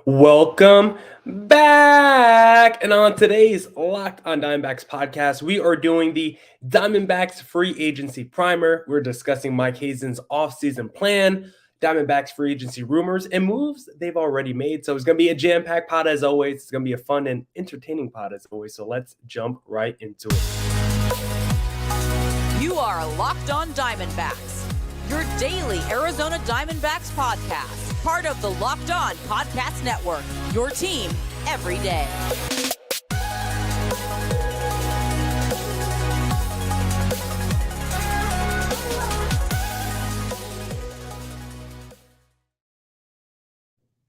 Welcome back. And on today's Locked on Diamondbacks podcast, we are doing the Diamondbacks free agency primer. We're discussing Mike Hazen's offseason plan, Diamondbacks free agency rumors, and moves they've already made. So it's going to be a jam-packed pod as always. It's going to be a fun and entertaining pod as always. So let's jump right into it. You are Locked on Diamondbacks, your daily Arizona Diamondbacks podcast. Part of the Locked On Podcast Network, your team every day.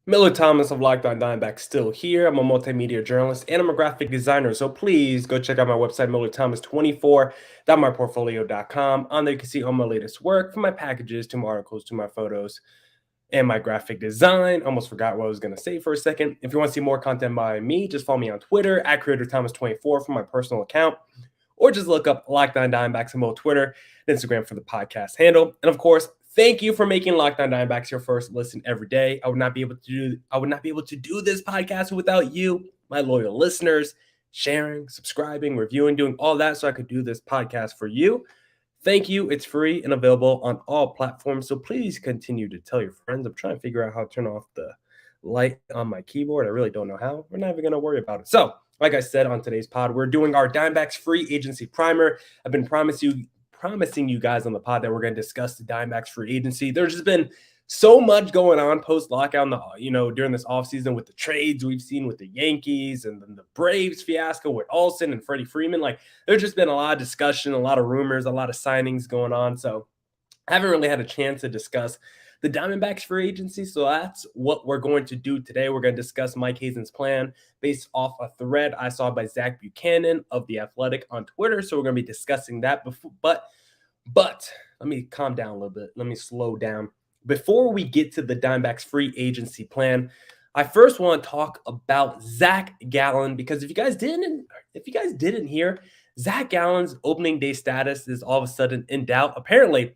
Millard Thomas of Locked on Diamondbacks still here. I'm a multimedia journalist and I'm a graphic designer. So please go check out my website, millardthomas24.myportfolio.com. On there you can see all my latest work, from my packages to my articles to my photos and my graphic design. Almost forgot what I was going to say for a second. If you want to see more content by me, just follow me on Twitter at CreatorThomas24 for my personal account, or just look up Locked on Diamondbacks on both Twitter and Instagram for the podcast handle. And of course, thank you for making Locked on Diamondbacks your first listen every day. I would not be able to do this podcast without you, my loyal listeners, sharing, subscribing, reviewing, doing all that so I could do this podcast for you. Thank you. It's free and available on all platforms. So please continue to tell your friends. I'm trying to figure out how to turn off the light on my keyboard. I really don't know how. We're not even going to worry about it. So, like I said on today's pod, we're doing our Diamondbacks free agency primer. I've been promising you guys on the pod that we're going to discuss the Diamondbacks free agency. There's just been so much going on post-lockout, during this offseason with the trades we've seen with the Yankees and then the Braves fiasco with Olsen and Freddie Freeman. There's just been a lot of discussion, a lot of rumors, a lot of signings going on. So I haven't really had a chance to discuss the Diamondbacks free agency. So that's what we're going to do today. We're going to discuss Mike Hazen's plan based off a thread I saw by Zach Buchanan of The Athletic on Twitter. So we're going to be discussing that before, but let me calm down a little bit. Let me slow down. Before we get to the Diamondbacks free agency plan, I first want to talk about Zac Gallen, because if you guys didn't hear, Zac Gallen's opening day status is all of a sudden in doubt. Apparently,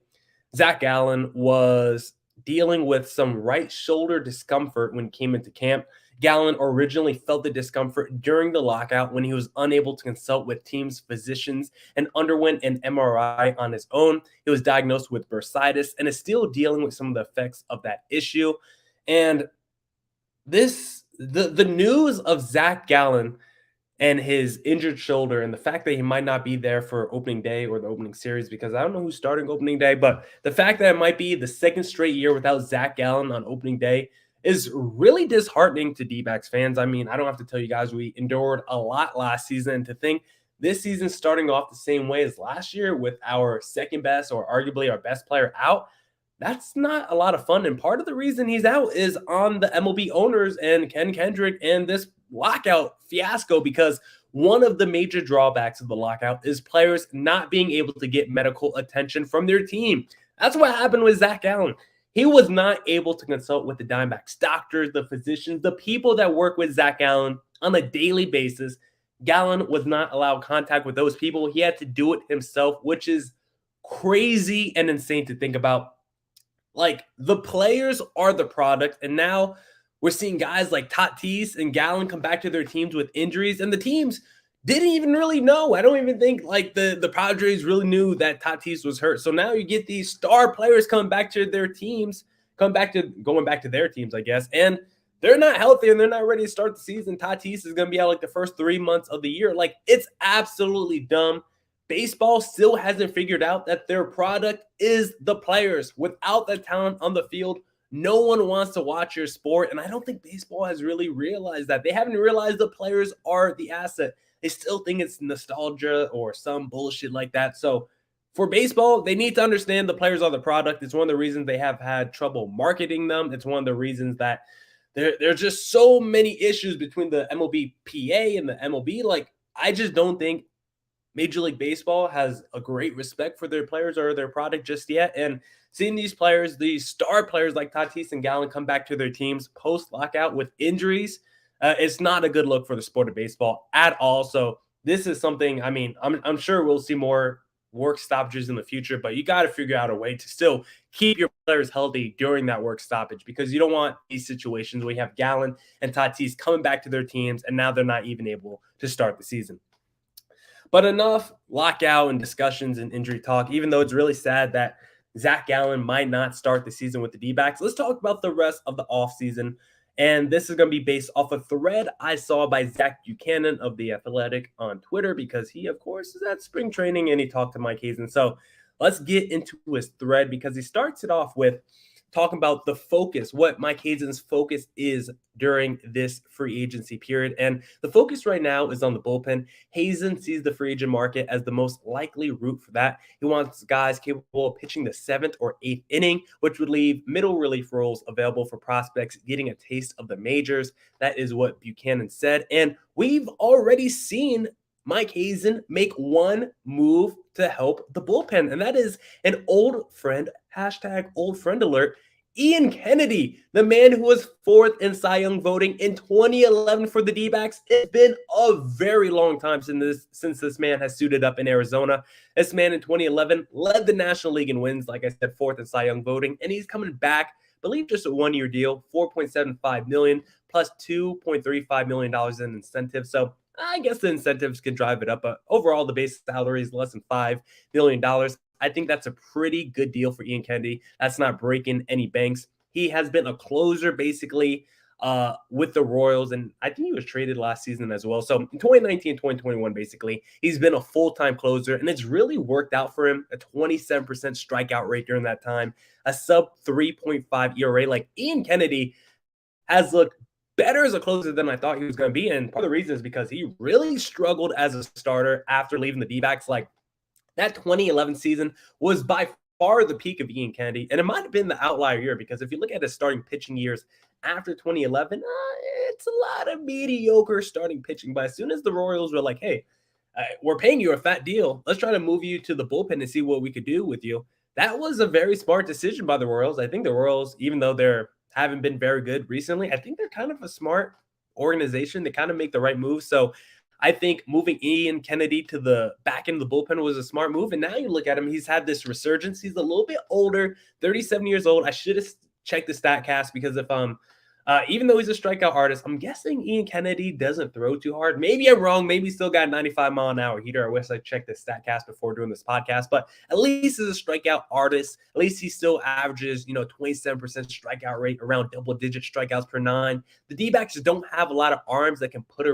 Zac Gallen was dealing with some right shoulder discomfort when he came into camp. Gallen originally felt the discomfort during the lockout when he was unable to consult with teams' physicians and underwent an MRI on his own. He was diagnosed with bursitis and is still dealing with some of the effects of that issue. And the news of Zac Gallen and his injured shoulder and the fact that he might not be there for opening day or the opening series, because I don't know who's starting opening day, but the fact that it might be the second straight year without Zac Gallen on opening day is really disheartening to D-backs fans. I mean, I don't have to tell you guys, we endured a lot last season, and to think this season starting off the same way as last year with our second best or arguably our best player out, that's not a lot of fun. And part of the reason he's out is on the MLB owners and Ken Kendrick and this lockout fiasco, because one of the major drawbacks of the lockout is players not being able to get medical attention from their team. That's what happened with Zac Gallen. He was not able to consult with the Diamondbacks doctors, the physicians, the people that work with Zac Gallen on a daily basis. Gallen was not allowed contact with those people. He had to do it himself, which is crazy and insane to think about. The players are the product, and now we're seeing guys like Tatis and Gallen come back to their teams with injuries, and the teams didn't even really know. I don't even think the Padres really knew that Tatis was hurt. So now you get these star players coming back to their teams, going back to their teams, I guess, and they're not healthy and they're not ready to start the season. Tatis is going to be out the first 3 months of the year. It's absolutely dumb. Baseball still hasn't figured out that their product is the players. Without the talent on the field, no one wants to watch your sport. And I don't think baseball has really realized that. They haven't realized the players are the asset. They still think it's nostalgia or some bullshit like that. So for baseball, they need to understand the players are the product. It's one of the reasons they have had trouble marketing them. It's one of the reasons that there's just so many issues between the MLBPA and the MLB. I just don't think Major League Baseball has a great respect for their players or their product just yet. And seeing these players, these star players like Tatis and Gallen, come back to their teams post-lockout with injuries, it's not a good look for the sport of baseball at all. So this is something, I'm sure we'll see more work stoppages in the future, but you got to figure out a way to still keep your players healthy during that work stoppage, because you don't want these situations where you have Gallen and Tatis coming back to their teams and now they're not even able to start the season. But enough lockout and discussions and injury talk, even though it's really sad that Zac Gallen might not start the season with the D-backs. Let's talk about the rest of the offseason. And this is going to be based off a thread I saw by Zach Buchanan of The Athletic on Twitter, because he, of course, is at spring training and he talked to Mike Hazen. So let's get into his thread, because he starts it off with talking about the focus, what Mike Hazen's focus is during this free agency period. And the focus right now is on the bullpen. Hazen sees the free agent market as the most likely route for that. He wants guys capable of pitching the 7th or 8th inning, which would leave middle relief roles available for prospects getting a taste of the majors. That is what Buchanan said. And we've already seen Mike Hazen make one move to help the bullpen, and that is an old friend, #old friend alert, Ian Kennedy, the man who was 4th in Cy Young voting in 2011 for the D-backs. It's been a very long time since this man has suited up in Arizona. This man in 2011 led the National League in wins, like I said, 4th in Cy Young voting, and he's coming back, I believe just a one-year deal, $4.75 million plus $2.35 million in incentives. So I guess the incentives could drive it up, but overall the base salary is less than $5 million. I think that's a pretty good deal for Ian Kennedy. That's not breaking any banks. He has been a closer basically with the Royals, and I think he was traded last season as well. So in 2019, 2021, basically, he's been a full-time closer, and it's really worked out for him. A 27% strikeout rate during that time, a sub 3.5 ERA. Like, Ian Kennedy has looked better as a closer than I thought he was going to be. And part of the reason is because he really struggled as a starter after leaving the D-backs. Like, that 2011 season was by far the peak of Ian Kennedy. And it might have been the outlier year, because if you look at his starting pitching years after 2011, it's a lot of mediocre starting pitching. But as soon as the Royals were like, hey, we're paying you a fat deal, let's try to move you to the bullpen and see what we could do with you. That was a very smart decision by the Royals. I think the Royals, even though they're haven't been very good recently, I think they're kind of a smart organization. They kind of make the right moves. So I think moving Ian Kennedy to the back end of the bullpen was a smart move. And now you look at him, he's had this resurgence. He's a little bit older, 37 years old. I should have checked the StatCast, because if even though he's a strikeout artist, I'm guessing Ian Kennedy doesn't throw too hard. Maybe I'm wrong. Maybe he's still got 95-mile-an-hour heater. I wish I checked the StatCast before doing this podcast. But at least as a strikeout artist, at least he still averages, 27% strikeout rate, around double-digit strikeouts per 9. The D-backs just don't have a lot of arms that can put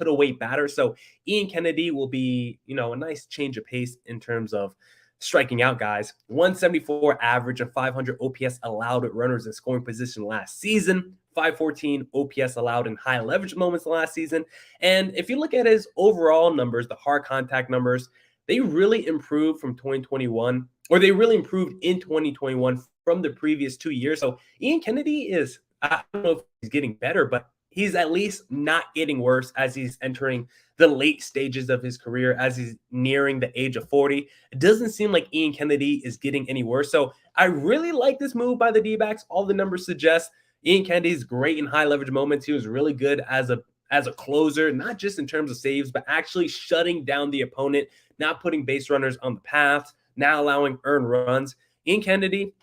away batters. So Ian Kennedy will be, a nice change of pace in terms of striking out guys. 174 average and 500 OPS allowed with runners in scoring position last season. 514 OPS allowed in high leverage moments last season. And if you look at his overall numbers, the hard contact numbers, they really improved from 2021, or they really improved in 2021 from the previous 2 years. So Ian Kennedy is, I don't know if he's getting better, but he's at least not getting worse as he's entering the late stages of his career, as he's nearing the age of 40. It doesn't seem like Ian Kennedy is getting any worse. So I really like this move by the D-backs. All the numbers suggest Ian Kennedy is great in high leverage moments. He was really good as a closer, not just in terms of saves, but actually shutting down the opponent, not putting base runners on the path, now allowing earned runs. Ian Kennedy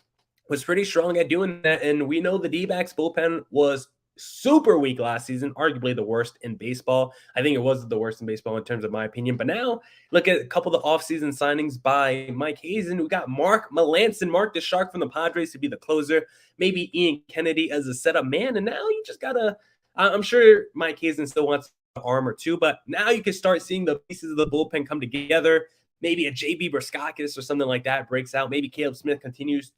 was pretty strong at doing that. And we know the D-backs bullpen was super weak last season, arguably the worst in baseball. I think it was the worst in baseball in terms of my opinion. But now look at a couple of the offseason signings by Mike Hazen. We got Mark Melancon, Mark the Shark from the Padres to be the closer, maybe Ian Kennedy as a setup man. And now you just gotta, I'm sure Mike Hazen still wants an arm or two, but now you can start seeing the pieces of the bullpen come together. Maybe a JB Berskakis or something like that breaks out. Maybe Caleb Smith continues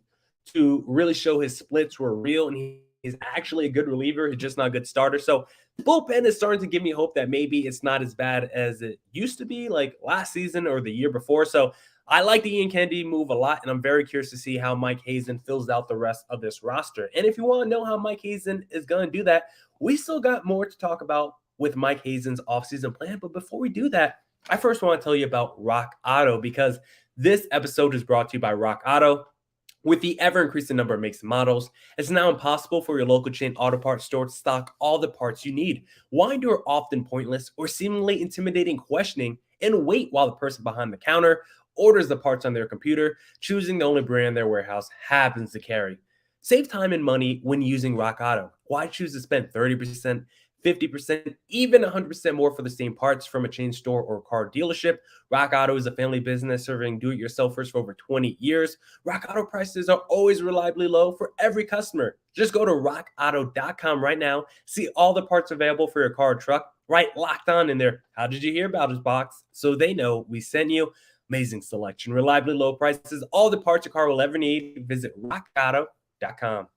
to really show his splits were real, and he's actually a good reliever. He's just not a good starter. So the bullpen is starting to give me hope that maybe it's not as bad as it used to be, like last season or the year before. So I like the Ian Kennedy move a lot, and I'm very curious to see how Mike Hazen fills out the rest of this roster. And if you want to know how Mike Hazen is going to do that, we still got more to talk about with Mike Hazen's offseason plan. But before we do that, I first want to tell you about Rock Auto, because this episode is brought to you by Rock Auto. With the ever-increasing number of makes and models, it's now impossible for your local chain auto parts store to stock all the parts you need. Why endure often pointless or seemingly intimidating questioning and wait while the person behind the counter orders the parts on their computer, choosing the only brand their warehouse happens to carry. Save time and money when using Rock Auto. Why choose to spend 30%, 50%, even 100% more for the same parts from a chain store or car dealership? Rock Auto is a family business serving do-it-yourselfers for over 20 years. Rock Auto prices are always reliably low for every customer. Just go to rockauto.com right now, see all the parts available for your car or truck, right locked on in there. How did you hear about us box? So they know we sent you. Amazing selection, reliably low prices, all the parts your car will ever need. Visit rockauto.com.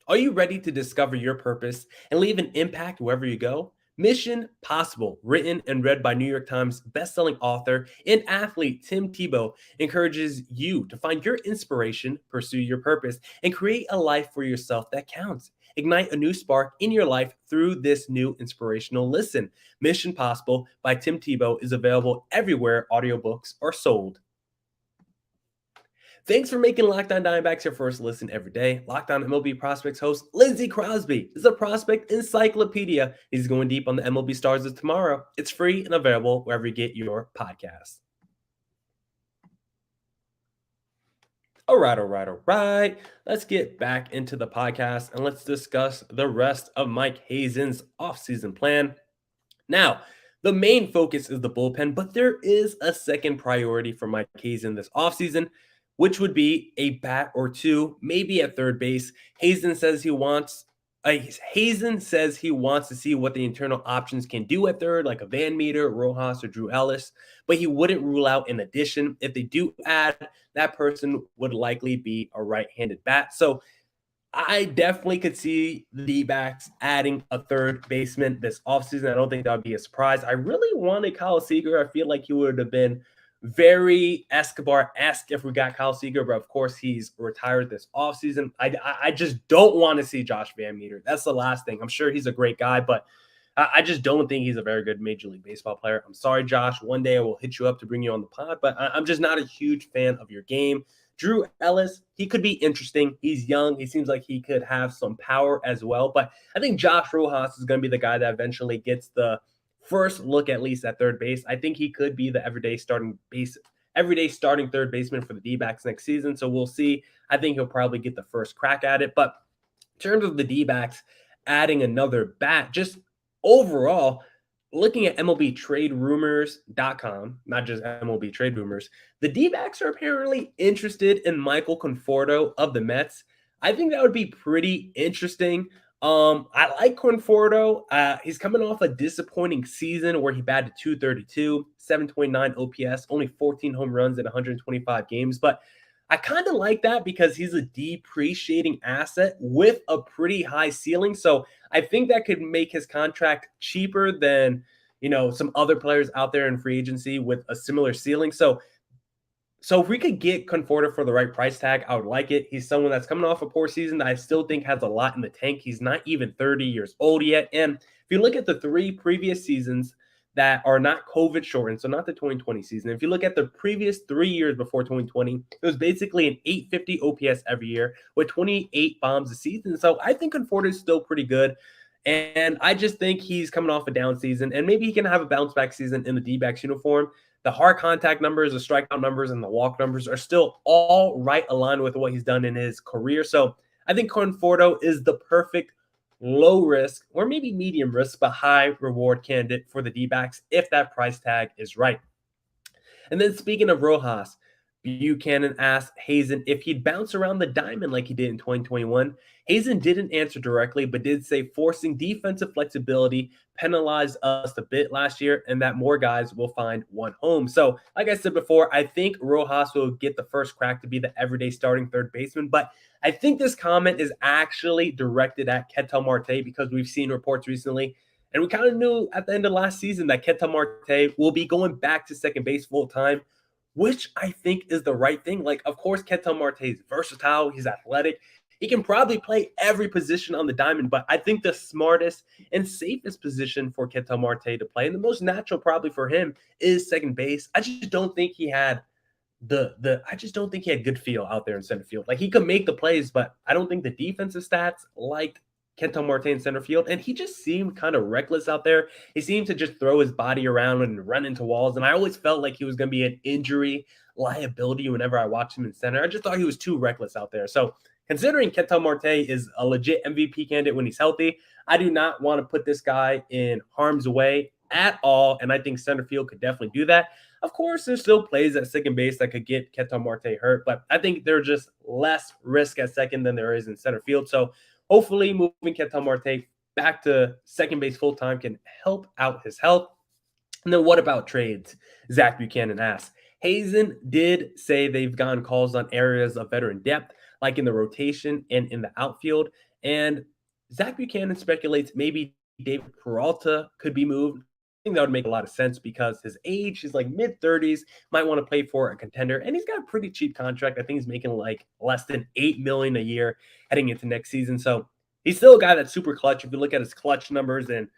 Are you ready to discover your purpose and leave an impact wherever you go? Mission Possible, written and read by New York Times bestselling author and athlete Tim Tebow, encourages you to find your inspiration, pursue your purpose, and create a life for yourself that counts. Ignite a new spark in your life through this new inspirational listen. Mission Possible by Tim Tebow is available everywhere audiobooks are sold. Thanks for making Locked On Diamondbacks your first listen every day. Locked On MLB Prospects host Lindsey Crosby is a prospect encyclopedia. He's going deep on the MLB stars of tomorrow. It's free and available wherever you get your podcasts. All right. Let's get back into the podcast and let's discuss the rest of Mike Hazen's offseason plan. Now, the main focus is the bullpen, but there is a second priority for Mike Hazen this offseason, which would be a bat or two, maybe at third base. Hazen says he wants to see what the internal options can do at third, like a Van Meter, Rojas, or Drew Ellis, but he wouldn't rule out an addition. If they do add, that person would likely be a right-handed bat. So I definitely could see the D-backs adding a third baseman this offseason. I don't think that would be a surprise. I really wanted Kyle Seager. I feel like he would have been very Escobar-esque if we got Kyle Seager, but of course he's retired this offseason. I just don't want to see Josh Van Meter. That's the last thing. I'm sure he's a great guy, but I just don't think he's a very good Major League Baseball player. I'm sorry, Josh. One day I will hit you up to bring you on the pod, but I'm just not a huge fan of your game. Drew Ellis, he could be interesting. He's young. He seems like he could have some power as well, but I think Josh Rojas is going to be the guy that eventually gets the first look at least at third base. I think he could be the everyday starting third baseman for the D-backs next season. So we'll see. I think he'll probably get the first crack at it. But in terms of the D-backs adding another bat, just overall, looking at MLBTradeRumors.com, not just MLB Trade Rumors, the D-backs are apparently interested in Michael Conforto of the Mets. I think that would be pretty interesting. I like Conforto. He's coming off a disappointing season where he batted .232, 729 OPS, only 14 home runs in 125 games. But I kind of like that because he's a depreciating asset with a pretty high ceiling. So I think that could make his contract cheaper than, some other players out there in free agency with a similar ceiling. So if we could get Conforto for the right price tag, I would like it. He's someone that's coming off a poor season that I still think has a lot in the tank. He's not even 30 years old yet. And if you look at the 3 previous seasons that are not COVID shortened, so not the 2020 season, if you look at the previous 3 years before 2020, it was basically an 850 OPS every year with 28 bombs a season. So I think Conforto is still pretty good. And I just think he's coming off a down season, and maybe he can have a bounce back season in the D-backs uniform. The hard contact numbers, the strikeout numbers, and the walk numbers are still all right aligned with what he's done in his career. So I think Conforto is the perfect low risk or maybe medium risk, but high reward candidate for the D-backs if that price tag is right. And then speaking of Rojas, Buchanan asked Hazen if he'd bounce around the diamond like he did in 2021. Hazen didn't answer directly, but did say forcing defensive flexibility penalized us a bit last year and that more guys will find one home. So, like I said before, I think Rojas will get the first crack to be the everyday starting third baseman, but I think this comment is actually directed at Ketel Marte because we've seen reports recently, and we kind of knew at the end of last season that Ketel Marte will be going back to second base full time, which I think is the right thing. Like, of course, Ketel Marte is versatile. He's athletic. He can probably play every position on the diamond, but I think the smartest and safest position for Ketel Marte to play, and the most natural probably for him, is second base. I just don't think he had good feel out there in center field. Like, he could make the plays, but I don't think the defensive stats liked Kenton Marte in center field, and he just seemed kind of reckless out there. He seemed to just throw his body around and run into walls, and I always felt like he was going to be an injury liability whenever I watched him in center. I just thought he was too reckless out there. So considering Kenton Marte is a legit MVP candidate when he's healthy, I do not want to put this guy in harm's way at all, and I think center field could definitely do that. Of course, there's still plays at second base that could get Kenton Marte hurt, but I think there's just less risk at second than there is in center field. So hopefully moving Kenton Marte back to second base full-time can help out his health. And then what about trades? Zach Buchanan asks. Hazen did say they've gotten calls on areas of veteran depth, like in the rotation and in the outfield. And Zach Buchanan speculates maybe David Peralta could be moved. I think that would make a lot of sense because his age is like mid-30s, might want to play for a contender, and he's got a pretty cheap contract. I think he's making like less than $8 million a year heading into next season. So he's still a guy that's super clutch. If you look at his clutch numbers and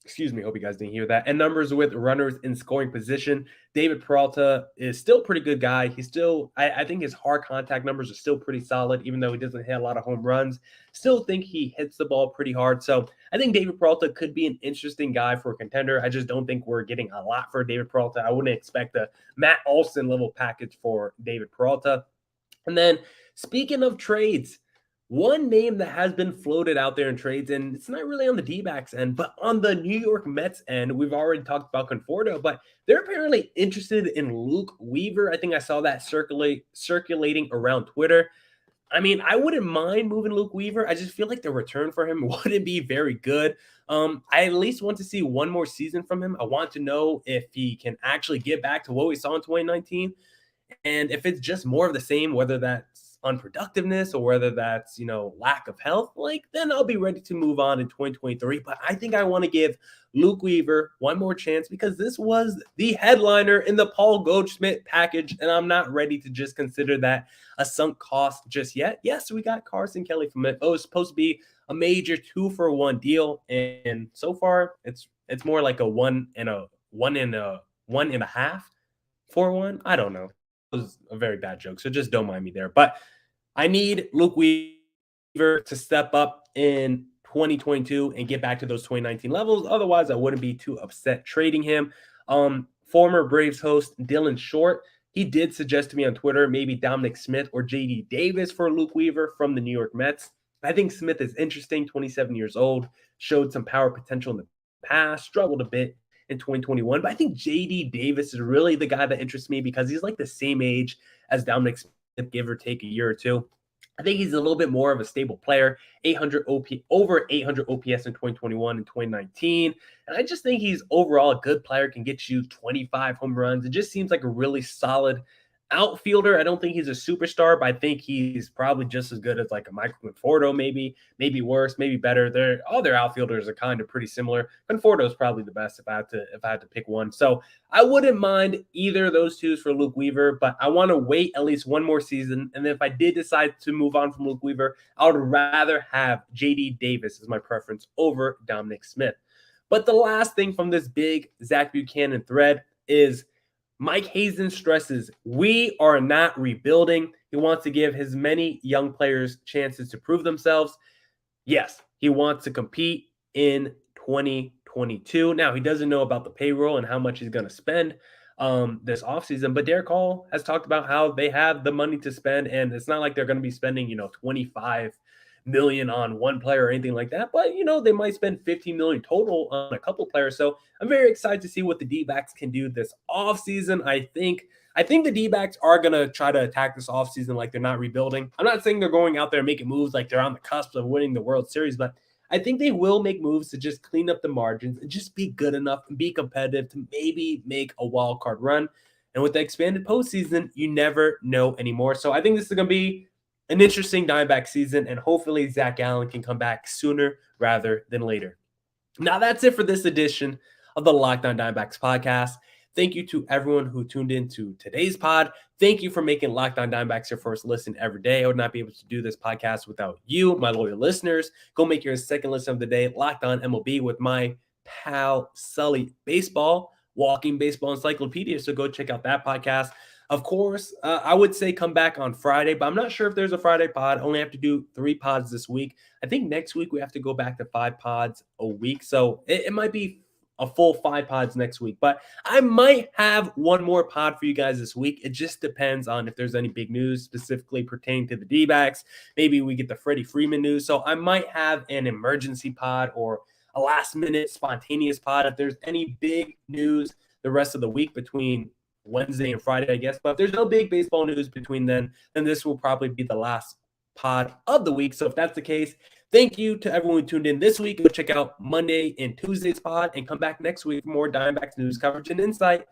excuse me, hope you guys didn't hear that. And numbers with runners in scoring position. David Peralta is still a pretty good guy. He's still, I think his hard contact numbers are still pretty solid, even though he doesn't hit a lot of home runs. Still think he hits the ball pretty hard. So I think David Peralta could be an interesting guy for a contender. I just don't think we're getting a lot for David Peralta. I wouldn't expect a Matt Olson level package for David Peralta. And then speaking of trades, one name that has been floated out there in trades, and it's not really on the D-backs end, but on the New York Mets end, we've already talked about Conforto, but they're apparently interested in Luke Weaver. I think I saw that circulating around Twitter. I mean, I wouldn't mind moving Luke Weaver. I just feel like the return for him wouldn't be very good. I at least want to see one more season from him. I want to know if he can actually get back to what we saw in 2019. And if it's just more of the same, whether that's unproductiveness or whether that's, lack of health, then I'll be ready to move on in 2023. But I think I want to give Luke Weaver one more chance because this was the headliner in the Paul Goldschmidt package, and I'm not ready to just consider that a sunk cost just yet. Yes, we got Carson Kelly from it. Oh, it's supposed to be a major 2-for-1 deal, and so far it's more like a one and a half for one. I don't know. It was a very bad joke, so just don't mind me there. But I need Luke Weaver to step up in 2022 and get back to those 2019 levels. Otherwise, I wouldn't be too upset trading him. Former Braves host Dylan Short, he did suggest to me on Twitter maybe Dominic Smith or JD Davis for Luke Weaver from the New York Mets. I think Smith is interesting, 27 years old, showed some power potential in the past, struggled a bit in 2021. But I think JD Davis is really the guy that interests me because he's like the same age as Dominic Smith, give or take a year or two. I think he's a little bit more of a stable player, over 800 OPS in 2021 and 2019. And I just think he's overall a good player, can get you 25 home runs. It just seems like a really solid outfielder. I don't think he's a superstar, but I think he's probably just as good as like a Michael Conforto, maybe worse, maybe better. All their outfielders are kind of pretty similar. Conforto is probably the best if I had to pick one. So I wouldn't mind either of those two for Luke Weaver, but I want to wait at least one more season. And then if I did decide to move on from Luke Weaver, I would rather have JD Davis as my preference over Dominic Smith. But the last thing from this big Zach Buchanan thread is Mike Hazen stresses we are not rebuilding. He wants to give his many young players chances to prove themselves. Yes, he wants to compete in 2022. Now, he doesn't know about the payroll and how much he's going to spend this offseason, but Derek Hall has talked about how they have the money to spend, and it's not like they're going to be spending, $25 million on one player or anything like that, but they might spend $15 million total on a couple players. So I'm very excited to see what the D-backs can do this offseason. I think the D-backs are going to try to attack this offseason like they're not rebuilding. I'm not saying they're going out there and making moves like they're on the cusp of winning the World Series, but I think they will make moves to just clean up the margins and just be good enough and be competitive to maybe make a wild card run. And with the expanded postseason, you never know anymore. So I think this is going to be an interesting Diamondback season, and hopefully Zac Gallen can come back sooner rather than later. Now, that's it for this edition of the Locked On Diamondbacks podcast. Thank you to everyone who tuned in to today's pod. Thank you for making Locked On Diamondbacks your first listen every day. I would not be able to do this podcast without you, my loyal listeners. Go make your second listen of the day, Locked On MLB, with my pal Sully Baseball, walking baseball encyclopedia. So go check out that podcast. Of course, I would say come back on Friday, but I'm not sure if there's a Friday pod. Only have to do 3 pods this week. I think next week we have to go back to 5 pods a week. So it might be a full 5 pods next week, but I might have one more pod for you guys this week. It just depends on if there's any big news specifically pertaining to the D-backs. Maybe we get the Freddie Freeman news. So I might have an emergency pod or a last minute spontaneous pod if there's any big news the rest of the week between Wednesday and Friday, I guess. But if there's no big baseball news between then this will probably be the last pod of the week. So if that's the case, thank you to everyone who tuned in this week. Go check out Monday and Tuesday's pod and come back next week for more Diamondbacks news coverage and insight.